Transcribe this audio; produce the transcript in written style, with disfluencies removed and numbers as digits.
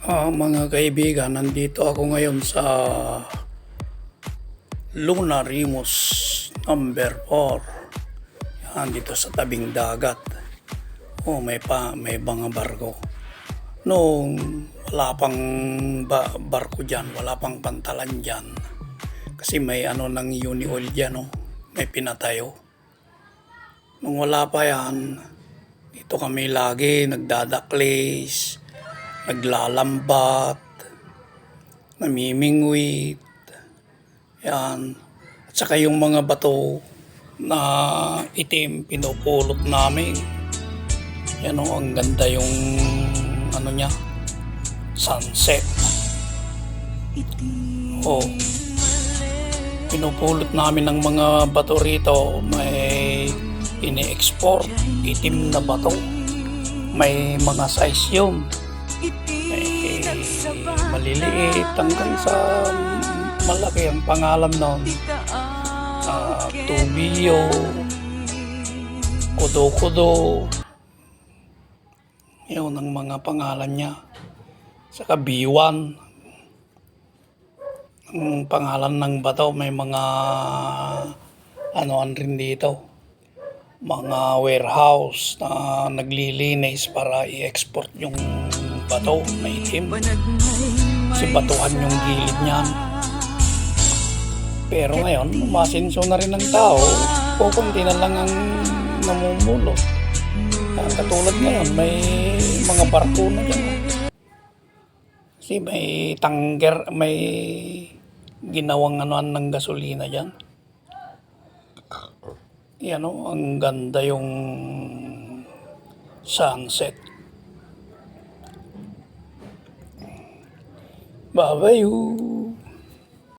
Mga kaibigan, nandito ako ngayon sa Luna Rimos number 4. Yan, dito sa tabing dagat. May mga barko. Noong wala pang barko dyan, wala pang pantalan dyan. Kasi may ng uni oil dyan, no? May pinatayo. Nung wala pa yan, dito kami lagi nagdadaklis, naglalambat, namimingwit, yan. At saka yung mga bato na itim, pinupulot namin. Yan o, ang ganda yung niya, sunset. Pinupulot namin ng mga bato rito. May ini-export, itim na bato. May mga size yun. May maliliit hanggang sa malaki. Ang pangalan nun, tubiyo, kudo-kudo. Yun ang mga pangalan niya. Saka B1. Ang pangalan ng bato, may mga rin dito. Mga warehouse na naglilinis para i-export yung bato na itim. Kasi batuhan yung gilid niyan. Pero ngayon, umasinso na rin ng tao. Kukunti na lang ang namumulot. Katulad ngayon, may mga barko na dyan. Kasi may tangger, may ginawang ng gasolina dyan. Yan o, ang ganda yung sunset. Bye-bye.